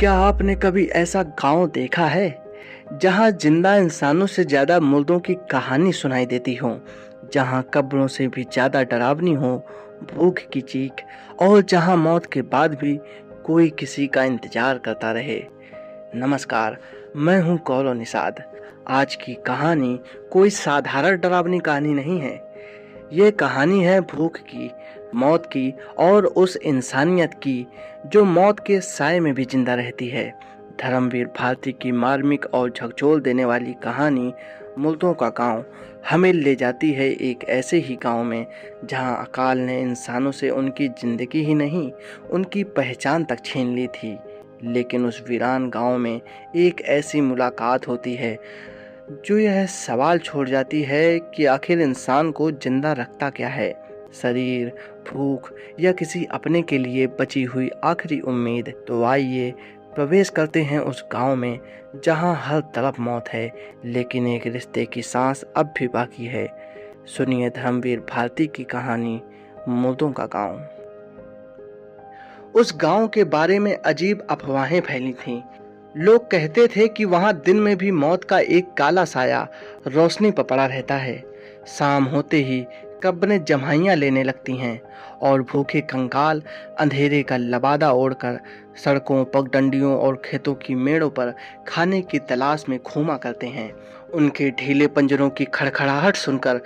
क्या आपने कभी ऐसा गांव देखा है जहां जिंदा इंसानों से ज्यादा मुर्दों की कहानी सुनाई देती हो, जहां कब्रों से भी ज्यादा डरावनी हो भूख की चीख, और जहां मौत के बाद भी कोई किसी का इंतजार करता रहे। नमस्कार, मैं हूं कौलो निषाद। आज की कहानी कोई साधारण डरावनी कहानी नहीं है। ये कहानी है भूख की, मौत की और उस इंसानियत की जो मौत के साए में भी जिंदा रहती है। धर्मवीर भारती की मार्मिक और झकझोर देने वाली कहानी मुल्तों का गांव हमें ले जाती है एक ऐसे ही गांव में जहां अकाल ने इंसानों से उनकी जिंदगी ही नहीं, उनकी पहचान तक छीन ली थी। लेकिन उस वीरान गांव में एक ऐसी मुलाकात होती है जो यह सवाल छोड़ जाती है कि आखिर इंसान को जिंदा रखता क्या है, शरीर, भूख या किसी अपने के लिए बची हुई आखिरी उम्मीद। तो आइए प्रवेश करते हैं उस गांव में जहां हर तरफ मौत है, लेकिन एक रिश्ते की सांस अब भी बाकी है। सुनिए धर्मवीर भारती की कहानी, मुर्दों का गांव। उस गांव के बारे में अजीब अफवाहें फैली थीं। लोग कहते थे कि वहां दिन में भी मौत का एक काला साया रोशनी पर पड़ा रहता है। शाम होते ही कब्रें जम्हाइयां लेने लगती हैं और भूखे कंकाल अंधेरे का लबादा ओढ़कर सड़कों, पगडंडियों और खेतों की मेड़ों पर खाने की तलाश में घूमा करते हैं। उनके ढीले पंजरों की खड़खड़ाहट सुनकर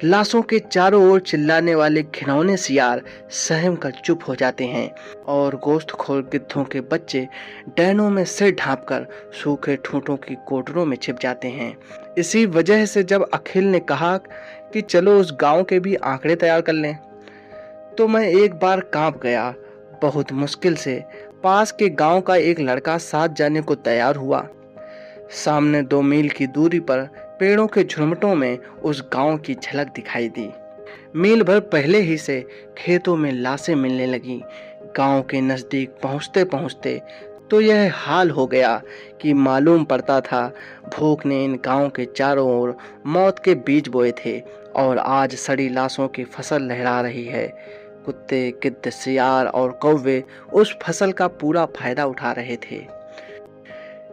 लाशों के चारों ओर चिल्लाने वाले घिनौने सियार सहम कर चुप हो जाते हैं और गोश्तखोर गिद्धों के बच्चे डैनों में सिर ढांपकर सूखे ठूंठों की कोटरों में छिप जाते हैं। इसी वजह से जब अखिल ने कहा कि चलो उस गांव के भी आंकड़े तैयार कर लें, तो मैं एक बार कांप गया। बहुत मुश्किल से पास के गांव का एक लड़का साथ जाने को तैयार हुआ। सामने 2 मील की दूरी पर पेड़ों के झुरमुटों में उस गांव की झलक दिखाई दी। मील भर पहले ही से खेतों में लाशें मिलने लगी। गांव के नजदीक पहुंचते पहुंचते तो यह हाल हो गया कि मालूम पड़ता था भूख ने इन गांव के चारों ओर मौत के बीज बोए थे और आज सड़ी लाशों की फसल लहरा रही है। कुत्ते, गिद्ध, सियार और कौवे उस फसल का पूरा फायदा उठा रहे थे।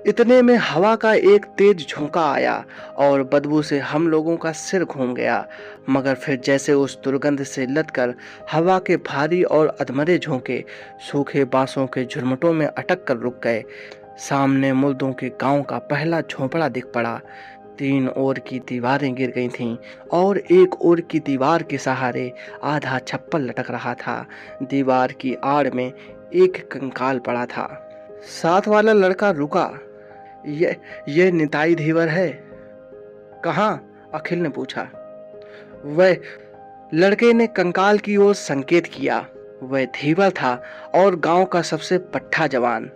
इतने में हवा का एक तेज झोंका आया और बदबू से हम लोगों का सिर घूम गया, मगर फिर जैसे उस दुर्गंध से लदकर हवा के भारी और अधमरे झोंके सूखे बांसों के झुरमुटों में अटक कर रुक गए। सामने मुर्दों के गांव का पहला झोंपड़ा दिख पड़ा। 3 ओर की दीवारें गिर गई थीं और एक ओर की दीवार के सहारे आधा छप्पर लटक रहा था। दीवार की आड़ में एक कंकाल पड़ा था। साथ वाला लड़का रुका। ये निताई धीवर है। कहाँ? अखिल ने पूछा। वह लड़के ने कंकाल की ओर संकेत किया। वह धीवर था और गांव का सबसे पट्ठा जवान।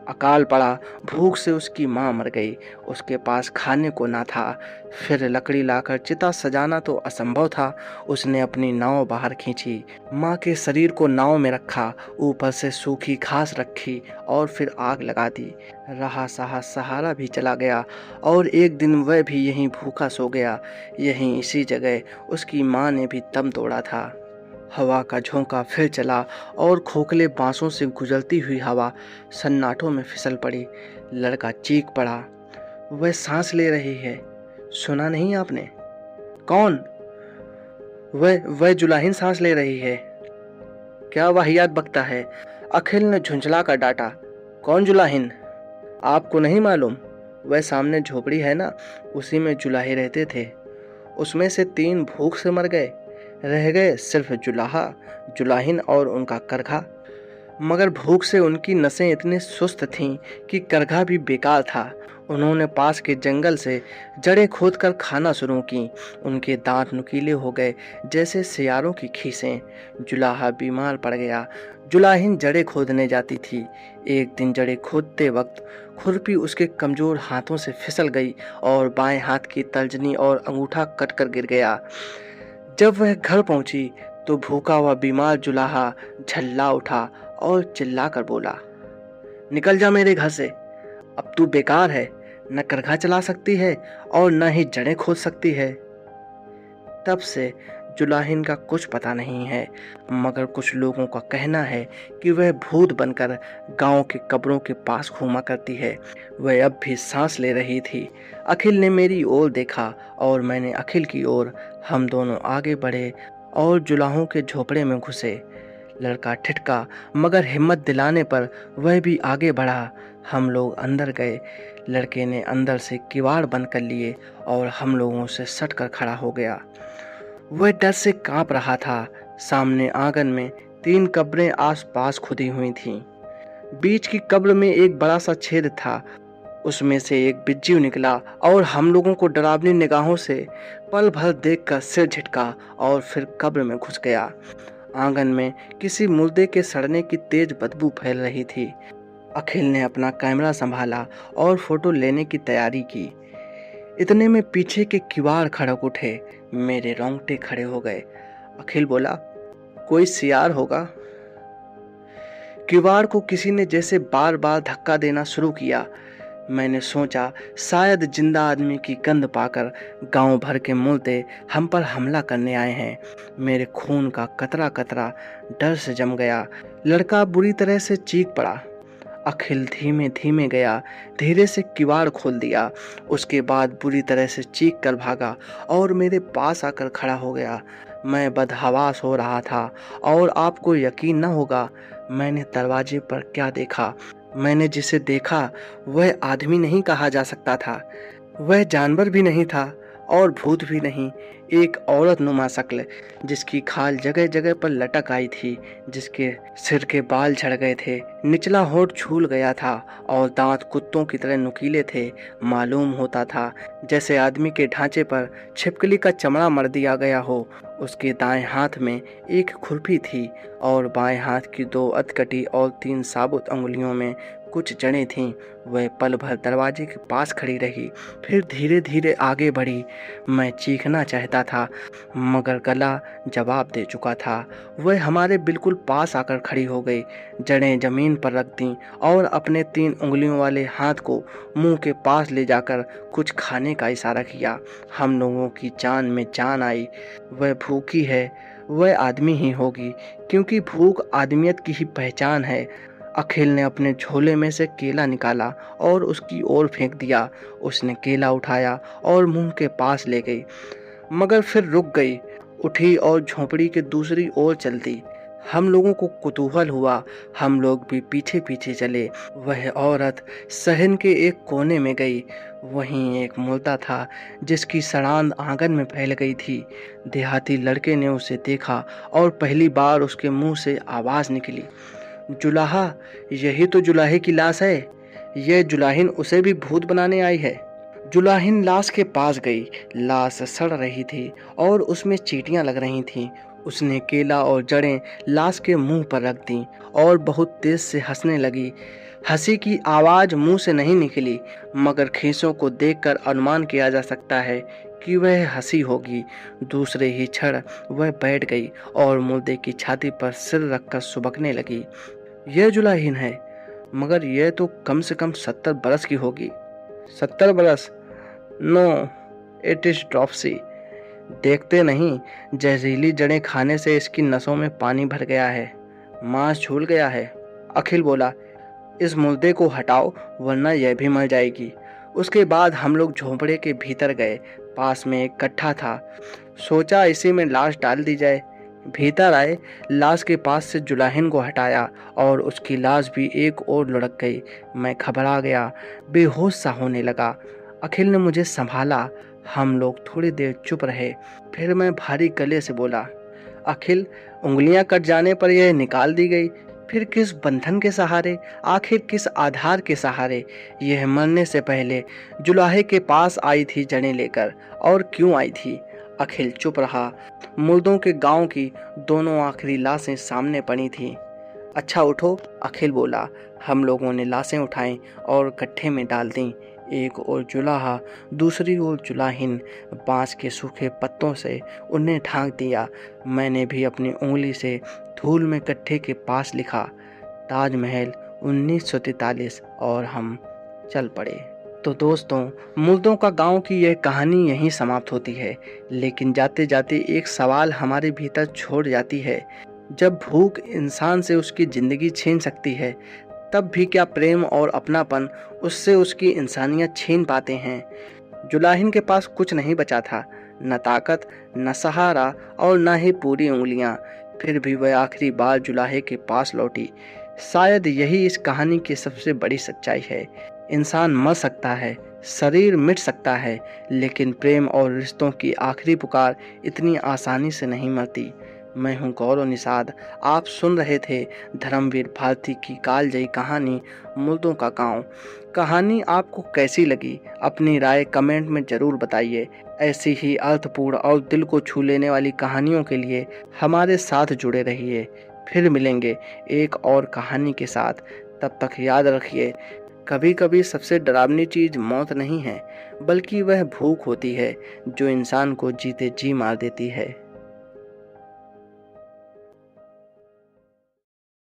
अकाल पड़ा, भूख से उसकी मां मर गई, उसके पास खाने को ना था। फिर लकड़ी लाकर चिता सजाना तो असंभव था। उसने अपनी नाव बाहर खींची, मां के शरीर को नाव में रखा, ऊपर से सूखी घास रखी और फिर आग लगा दी। रहा सहा सहारा भी चला गया और एक दिन वह भी यहीं भूखा सो गया। यहीं इसी जगह उसकी मां ने भी दम तोड़ा था। हवा का झोंका फिर चला और खोखले बांसों से गुजरती हुई हवा सन्नाटों में फिसल पड़ी। लड़का चीख पड़ा। वह सांस ले रही है। सुना नहीं आपने? कौन? वह जुलाहिन सांस ले रही है। क्या वाहियात बकता है? अखिल ने झुंझला कर डांटा। कौन जुलाहिन? आपको नहीं मालूम? वह सामने झोपड़ी है ना, उसी में जुलाहे रहते थे। उसमें से 3 भूख से मर गए, रह गए सिर्फ जुलाहा, जुलाहिन और उनका करघा। मगर भूख से उनकी नसें इतनी सुस्त थीं कि करघा भी बेकार था। उन्होंने पास के जंगल से जड़ें खोदकर खाना शुरू की। उनके दांत नुकीले हो गए जैसे सियारों की खीसें। जुलाहा बीमार पड़ गया। जुलाहिन जड़ें खोदने जाती थी। एक दिन जड़ें खोदते वक्त खुरपी उसके कमजोर हाथों से फिसल गई और बाएं हाथ की तर्जनी और अंगूठा कटकर गिर गया। जब वह घर पहुंची तो भूखा हुआ बीमार जुलाहा झल्ला उठा और चिल्लाकर बोला, निकल जा मेरे घर से, अब तू बेकार है, न करघा चला सकती है और न ही जड़ें खोद सकती है। तब से जुलाहिन का कुछ पता नहीं है, मगर कुछ लोगों का कहना है कि वह भूत बनकर गांव के कब्रों के पास घूमा करती है। वह अब भी सांस ले रही थी। अखिल ने मेरी ओर देखा और मैंने अखिल की ओर। हम दोनों आगे बढ़े और जुलाहों के झोपड़े में घुसे। लड़का ठिठका, मगर हिम्मत दिलाने पर वह भी आगे बढ़ा। हम लोग अंदर गए। लड़के ने अंदर से किवाड़ बंद कर लिए और हम लोगों से सट कर खड़ा हो गया। वह डर से कांप रहा था। सामने आंगन में 3 कब्रें आस-पास खुदी हुई थीं। बीच की कब्र में एक बड़ा सा छेद था। उसमें से एक बिज्जू निकला और हम लोगों को डरावनी निगाहों से पल भर देखकर सिर झटका और फिर कब्र में घुस गया। आंगन में किसी मुर्दे के सड़ने की तेज बदबू फैल रही थी। अखिल ने अपना कैमरा संभाला और फोटो लेने की तैयारी की। इतने में पीछे के किवाड़ खड़क उठे। मेरे रोंगटे खड़े हो गए। अखिल बोला, कोई सियार होगा। किवाड़ को किसी ने जैसे बार बार धक्का देना शुरू किया। मैंने सोचा शायद जिंदा आदमी की गंध पाकर गांव भर के मुर्दे हम पर हमला करने आए हैं। मेरे खून का कतरा कतरा डर से जम गया। लड़का बुरी तरह से चीख पड़ा। अखिल धीमे धीमे गया, धीरे से किवाड़ खोल दिया। उसके बाद बुरी तरह से चीख कर भागा और मेरे पास आकर खड़ा हो गया। मैं बदहवास हो रहा था और आपको यकीन न होगा, मैंने दरवाजे पर क्या देखा। मैंने जिसे देखा वह आदमी नहीं कहा जा सकता था। वह जानवर भी नहीं था और भूत भी नहीं। एक औरत नुमा शक्ल, जिसकी खाल जगह जगह पर लटक आई थी, जिसके सिर के बाल झड़ गए थे, निचला होंठ छूल गया था और दांत कुत्तों की तरह नुकीले थे। मालूम होता था जैसे आदमी के ढांचे पर छिपकली का चमड़ा मर दिया गया हो। उसके दाएं हाथ में एक खुरपी थी और बाएं हाथ की 2 अधकटी और 3 साबुत अंगुलियों में कुछ जड़ें थीं। वह पल भर दरवाजे के पास खड़ी रही, फिर धीरे धीरे आगे बढ़ी। मैं चीखना चाहता था, मगर गला जवाब दे चुका था। वह हमारे बिल्कुल पास आकर खड़ी हो गई, जड़ें जमीन पर रख दी और अपने 3 उंगलियों वाले हाथ को मुंह के पास ले जाकर कुछ खाने का इशारा किया। हम लोगों की जान में जान आई। वह भूखी है, वह आदमी ही होगी, क्योंकि भूख आदमियत की ही पहचान है। अखिल ने अपने झोले में से केला निकाला और उसकी ओर फेंक दिया। उसने केला उठाया और मुंह के पास ले गई, मगर फिर रुक गई, उठी और झोंपड़ी के दूसरी ओर चल दी। हम लोगों को कुतूहल हुआ। हम लोग भी पीछे पीछे चले। वह औरत सहन के एक कोने में गई। वहीं एक मुर्दा था जिसकी सड़ांध आंगन में फैल गई थी। देहाती लड़के ने उसे देखा और पहली बार उसके मुंह से आवाज निकली, जुलाहा, यही तो जुलाहे की लाश है। यह जुलाहिन उसे भी भूत बनाने आई है। जुलाहिन लाश के पास गई। लाश सड़ रही थी और उसमें चींटियां लग रही थीं। उसने केला और जड़ें लाश के मुंह पर रख दी और बहुत तेज से हंसने लगी। हंसी की आवाज मुंह से नहीं निकली, मगर खींचों को देखकर अनुमान किया जा सकता है कि वह हंसी होगी। दूसरे ही क्षण वह बैठ गई और मुर्दे की छाती पर सिर रखकर सुबकने लगी। यह जुलाहिन है, मगर यह तो कम से कम 70 बरस की होगी। 70 बरस? No, it is dropsy. देखते नहीं, जहरीली जड़ें खाने से इसकी नसों में पानी भर गया है, मांस झूल गया है। अखिल बोला, इस मुर्दे को हटाओ वरना यह भी मर जाएगी। उसके बाद हम लोग झोंपड़े के भीतर गए। पास में एक गड्ढा था, सोचा इसी में लाश डाल दी जाए। भीतर आए, लाश के पास से जुलाहिन को हटाया और उसकी लाश भी एक ओर लुढ़क गई। मैं घबरा गया, बेहोश सा होने लगा। अखिल ने मुझे संभाला। हम लोग थोड़ी देर चुप रहे। फिर मैं भारी गले से बोला, अखिल, उंगलियां कट जाने पर यह निकाल दी गई, फिर किस बंधन के सहारे, आखिर किस आधार के सहारे यह मरने से पहले जुलाहे के पास आई थी जड़ें लेकर, और क्यों आई थी? अखिल चुप रहा। मुर्दों के गांव की दोनों आखिरी लाशें सामने पड़ी थीं। अच्छा उठो, अखिल बोला। हम लोगों ने लाशें उठाईं और गड्ढे में डाल दीं। एक ओर जुलाहा, दूसरी ओर जुलाहिन। बांस के सूखे पत्तों से उन्हें ढांक दिया। मैंने भी अपनी उंगली से धूल में गड्ढे के पास लिखा, ताजमहल 1943, और हम चल पड़े। तो दोस्तों, मुर्दों का गांव की यह कहानी यहीं समाप्त होती है, लेकिन जाते जाते एक सवाल हमारे भीतर छोड़ जाती है। जब भूख इंसान से उसकी ज़िंदगी छीन सकती है, तब भी क्या प्रेम और अपनापन उससे उसकी इंसानियत छीन पाते हैं? जुलाहिन के पास कुछ नहीं बचा था, न ताकत, न सहारा और न ही पूरी उंगलियां। फिर भी वह आखिरी बार जुलाहे के पास लौटी। शायद यही इस कहानी की सबसे बड़ी सच्चाई है। इंसान मर सकता है, शरीर मिट सकता है, लेकिन प्रेम और रिश्तों की आखिरी पुकार इतनी आसानी से नहीं मरती। मैं हूं गौरव निषाद। आप सुन रहे थे धर्मवीर भारती की कालजयी कहानी मुर्दों का गांव। कहानी आपको कैसी लगी? अपनी राय कमेंट में ज़रूर बताइए। ऐसी ही अर्थपूर्ण और दिल को छू लेने वाली कहानियों के लिए हमारे साथ जुड़े रहिए। फिर मिलेंगे एक और कहानी के साथ। तब तक याद रखिए, कभी कभी सबसे डरावनी चीज़ मौत नहीं है, बल्कि वह भूख होती है जो इंसान को जीते जी मार देती है।